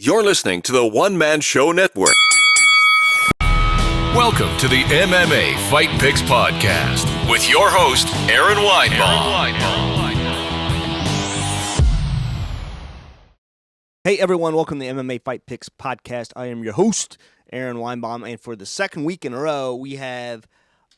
You're listening to the One Man Show Network. Welcome to the MMA Fight Picks Podcast with your host, Aaron Weinbaum. Hey everyone, welcome to the MMA Fight Picks Podcast. I am your host, Aaron Weinbaum, and for the second week in a row, we have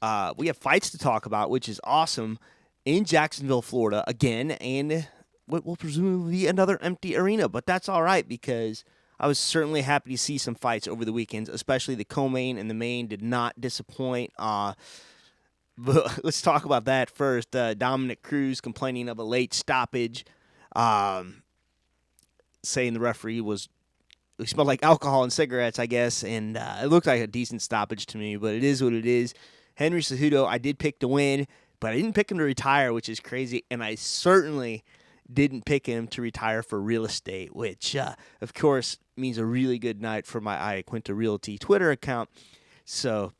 fights to talk about, which is awesome, in Jacksonville, Florida, again, and what will presumably be another empty arena, but that's all right because I was certainly happy to see some fights over the weekends, especially the co-main and the main did not disappoint. But let's talk about that first. Dominic Cruz complaining of a late stoppage, saying the referee he smelled like alcohol and cigarettes, I guess, and it looked like a decent stoppage to me, but it is what it is. Henry Cejudo, I did pick to win, but I didn't pick him to retire, which is crazy, and I certainly didn't pick him to retire for real estate, which, of course, means a really good night for my Iaquinta Realty Twitter account. So,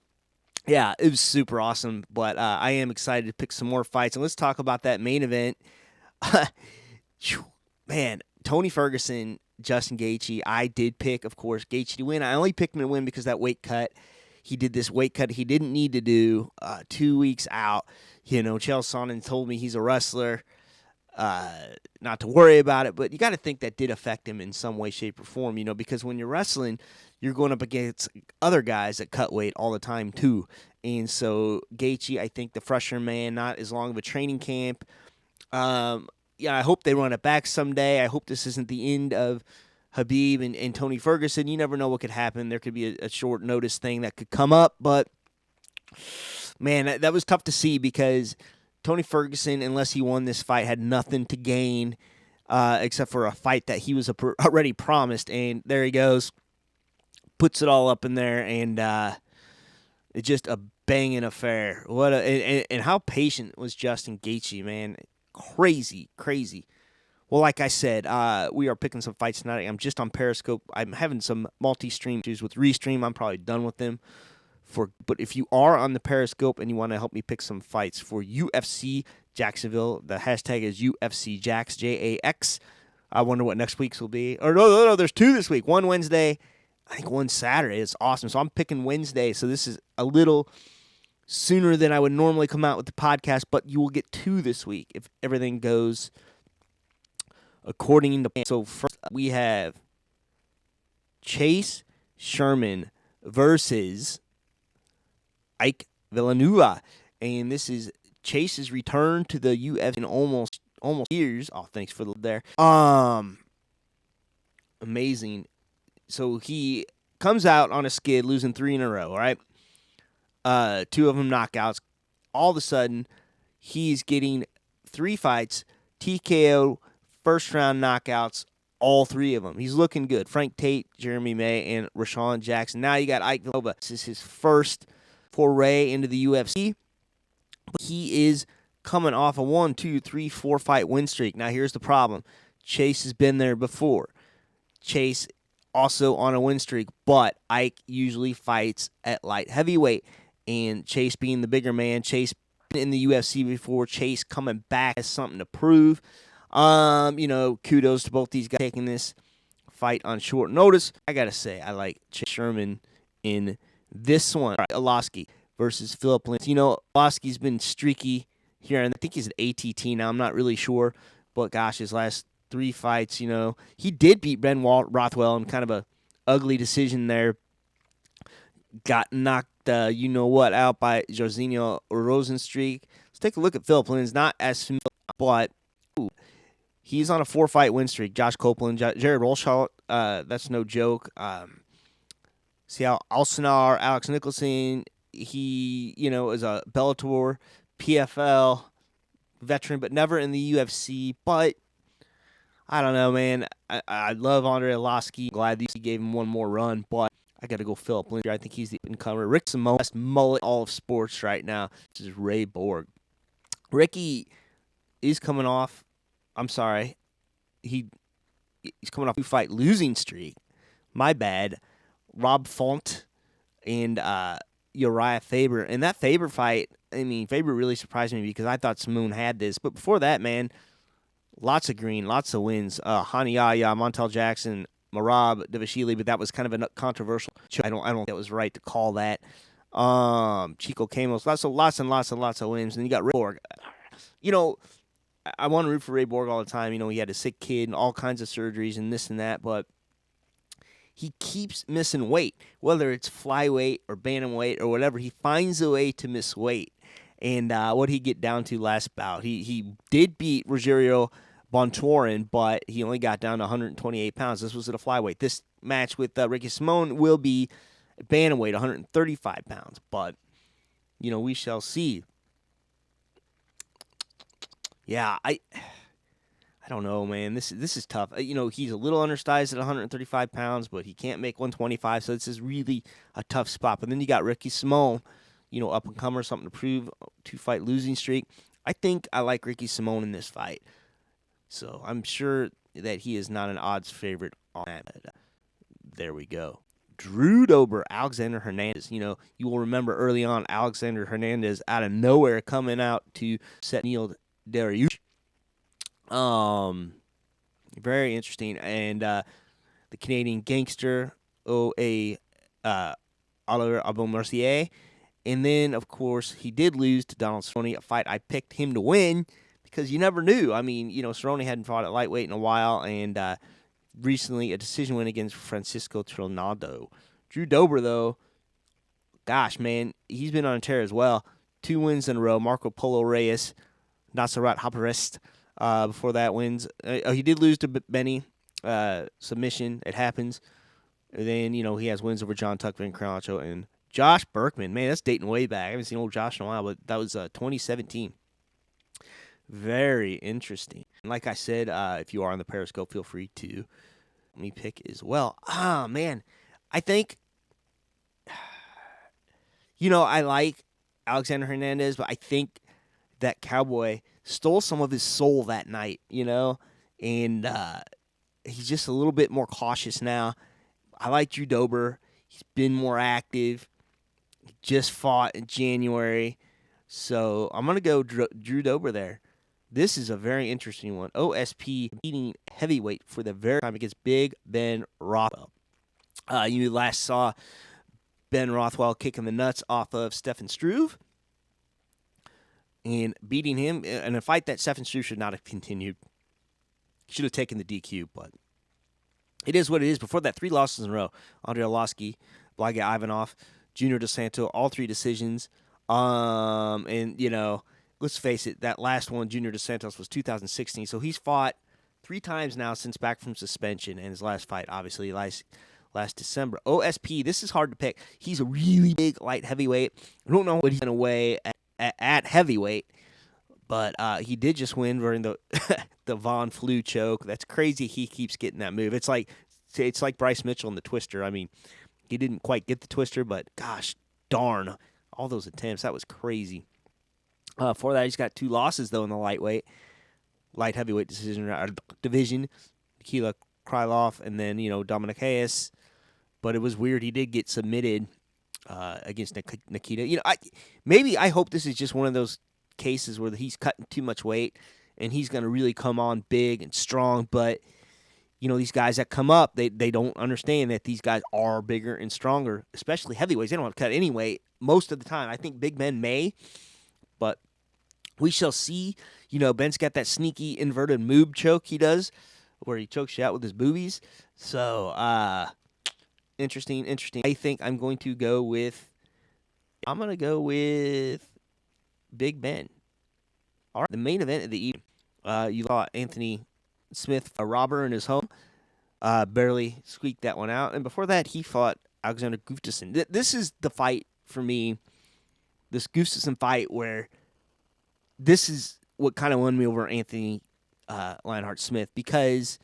yeah, it was super awesome, but I am excited to pick some more fights, and let's talk about that main event. Man, Tony Ferguson, Justin Gaethje, I did pick, of course, Gaethje to win. I only picked him to win because that weight cut. He did this weight cut he didn't need to do 2 weeks out. You know, Chael Sonnen told me he's a wrestler, not to worry about it, but you got to think that did affect him in some way, shape, or form, you know, because when you're wrestling, you're going up against other guys that cut weight all the time, too. And so Gaethje, I think the fresher man, not as long of a training camp. Yeah, I hope they run it back someday. I hope this isn't the end of Khabib and Tony Ferguson. You never know what could happen. There could be a short notice thing that could come up, but man, that was tough to see because Tony Ferguson, unless he won this fight, had nothing to gain except for a fight that he was already promised, and there he goes, puts it all up in there, and it's just a banging affair. And how patient was Justin Gaethje, man? Crazy. Well, like I said, we are picking some fights tonight. I'm just on Periscope. I'm having some multi-stream issues with Restream. I'm probably done with them. But if you are on the Periscope and you want to help me pick some fights for UFC Jacksonville, the hashtag is UFC Jax, Jax. I wonder what next week's will be. Or no, there's two this week. One Wednesday, I think one Saturday. It's awesome. So I'm picking Wednesday. So this is a little sooner than I would normally come out with the podcast, but you will get two this week if everything goes according to plan. So first we have Chase Sherman versus Ike Villanueva, and this is Chase's return to the UFC in almost years. Oh, thanks for the there. Amazing. So he comes out on a skid, losing 3 in a row. All right, 2 of them knockouts. All of a sudden, he's getting 3 fights, TKO, first round knockouts, all 3 of them. He's looking good. Frank Tate, Jeremy May, and Rashawn Jackson. Now you got Ike Villanueva. This is his first foray into the UFC. But he is coming off a 1, 2, 3, 4 fight win streak. Now here's the problem. Chase has been there before. Chase also on a win streak, but Ike usually fights at light heavyweight. And Chase being the bigger man, Chase been in the UFC before, Chase coming back has something to prove. Kudos to both these guys taking this fight on short notice. I gotta say, I like Chase Sherman in this one. Arlovski versus Philipe. Arlovski's been streaky here, and I think he's at ATT now. I'm not really sure, but gosh, his last 3 fights, he did beat Ben Rothwell in kind of a ugly decision there. Got knocked, out by Jorginho Rosenstreak. Let's take a look at Philipe. He's not as familiar, but he's on a 4-fight win streak. Josh Copeland, Jared Rolshaw, that's no joke. See how Alcinar, Alex Nicholson, he, is a Bellator, PFL veteran, but never in the UFC. But I don't know, man. I love Andrei Arlovski. Glad he gave him one more run, but I got to go Philipe Linder. I think he's the incomer. Rick Simone, best mullet all of sports right now. This is Ray Borg. Ricky is coming off. I'm sorry. He's coming off a 2-fight losing streak. My bad. Rob Font and Uriah Faber. And that Faber fight, Faber really surprised me because I thought Simone had this. But before that, man, lots of green, lots of wins. Hani Yahya, Montel Jackson, Merab Dvalishvili, but that was kind of a controversial. I don't think that was right to call that. Chico Camos, lots and lots of wins. And then you got Ray Borg. I want to root for Ray Borg all the time. He had a sick kid and all kinds of surgeries and this and that, but he keeps missing weight, whether it's flyweight or bantamweight or whatever. He finds a way to miss weight. And what did he get down to last bout? He did beat Rogerio Bontorin, but he only got down to 128 pounds. This was at a flyweight. This match with Ricky Simon will be bantamweight, 135 pounds. But, we shall see. Yeah, I don't know, man. This is tough. He's a little undersized at 135 pounds, but he can't make 125, so this is really a tough spot. But then you got Ricky Simon, up-and-comer, something to prove, 2-fight losing streak. I think I like Ricky Simon in this fight. So I'm sure that he is not an odds favorite on that. There we go. Drew Dober, Alexander Hernandez. You will remember early on Alexander Hernandez out of nowhere coming out to set Neil Dariush. Very interesting. And the Canadian gangster, Oliver Aubin-Mercier. And then, of course, he did lose to Donald Cerrone, a fight I picked him to win because you never knew. I mean, Cerrone hadn't fought at lightweight in a while, and recently a decision win against Francisco Trinaldo. Drew Dober, though, gosh, man, he's been on a tear as well. 2 wins in a row. Marco Polo Reyes, Nasrat Haparest, before that wins. He did lose to Benny, submission. It happens. And then, he has wins over John Tuck, Van Croucho, and Josh Berkman. Man, that's dating way back. I haven't seen old Josh in a while, but that was 2017. Very interesting. And like I said, if you are on the Periscope, feel free to let me pick as well. Man, I think, I like Alexander Hernandez, but I think that Cowboy stole some of his soul that night, and he's just a little bit more cautious now. I like Drew Dober. He's been more active. He just fought in January. So I'm going to go Drew Dober there. This is a very interesting one. OSP beating heavyweight for the very time against Big Ben Rothwell. You last saw Ben Rothwell kicking the nuts off of Stefan Struve and beating him in a fight that Stefan Struve should not have continued. Should have taken the DQ, but it is what it is. Before that, 3 losses in a row. Andrei Arlovski, Blage Ivanov, Junior DeSanto, all 3 decisions. And, let's face it, that last one, Junior DeSantos, was 2016. So he's fought 3 times now since back from suspension. And his last fight, obviously, last December. OSP, this is hard to pick. He's a really big light heavyweight. I don't know what he's going to weigh at heavyweight. But he did just win during the the Von Flue choke. That's crazy. He keeps getting that move. It's like Bryce Mitchell in the Twister. I mean, he didn't quite get the Twister, but gosh darn, all those attempts. That was crazy. For that, he's got 2 losses though in the light heavyweight division. Nikita Krylov and then Dominic Hayes. But it was weird. He did get submitted against Nikita. I hope this is just one of those cases where he's cutting too much weight and he's going to really come on big and strong, but these guys that come up, they don't understand that these guys are bigger and stronger, especially heavyweights. They don't have to cut any weight most of the time. I think big men may, but we shall see. Ben's got that sneaky inverted moob choke he does where he chokes you out with his boobies. So interesting. I think I'm going to go with Big Ben. All right, the main event of the evening. You saw Anthony Smith, a robber in his home, barely squeaked that one out. And before that, he fought Alexander Gustafsson. This is the fight for me, this Gustafsson fight, where this is what kind of won me over Anthony Lionheart Smith, because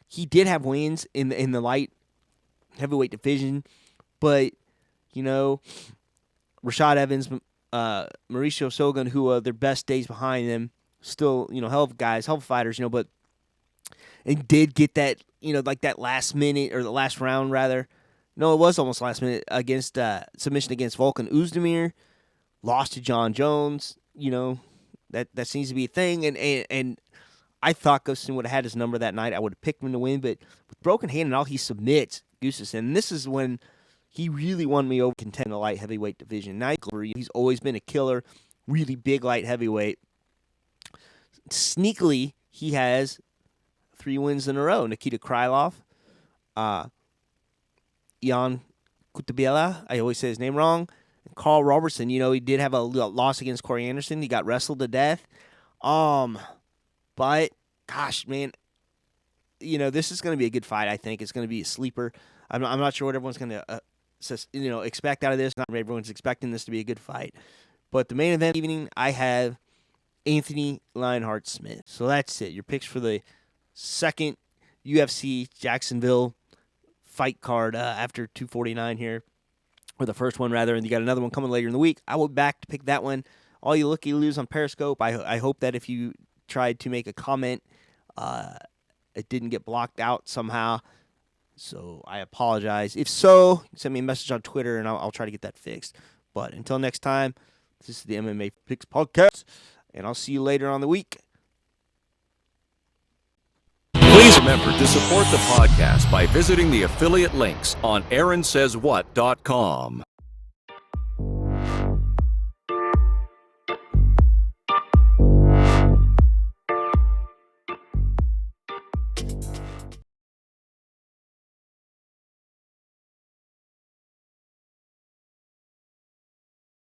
he did have wins in the light heavyweight division, but Rashad Evans, Mauricio Shogun, who their best days behind them, still, hell of guys, hell of fighters, but and did get that, like that last minute, or the last round rather. No, it was almost last minute against submission against Volkan Oezdemir, lost to John Jones. That seems to be a thing, and I thought Gustafsson would have had his number that night. I would have picked him to win, but with broken hand and all, he submits Gustafsson. And this is when he really won me over contend in the light heavyweight division. Now he's always been a killer, really big light heavyweight. Sneakily, he has 3 wins in a row. Nikita Krylov, Jan Kutabela, I always say his name wrong, and Carl Robertson. You know, he did have a loss against Corey Anderson. He got wrestled to death. But, gosh, man, you know, this is going to be a good fight, I think. It's going to be a sleeper. I'm not sure what everyone's going to expect out of this. Not everyone's expecting this to be a good fight. But the main event evening, I have Anthony Lionheart Smith. So that's it. Your picks for the second UFC Jacksonville fight card after 249 here. Or the first one, rather. And you got another one coming later in the week. I will be back to pick that one. All you looky-loos on Periscope, I hope that if you tried to make a comment, it didn't get blocked out somehow. So I apologize. If so, send me a message on Twitter, and I'll try to get that fixed. But until next time, this is the MMA Picks Podcast, and I'll see you later on the week. Please remember to support the podcast by visiting the affiliate links on AaronSaysWhat.com.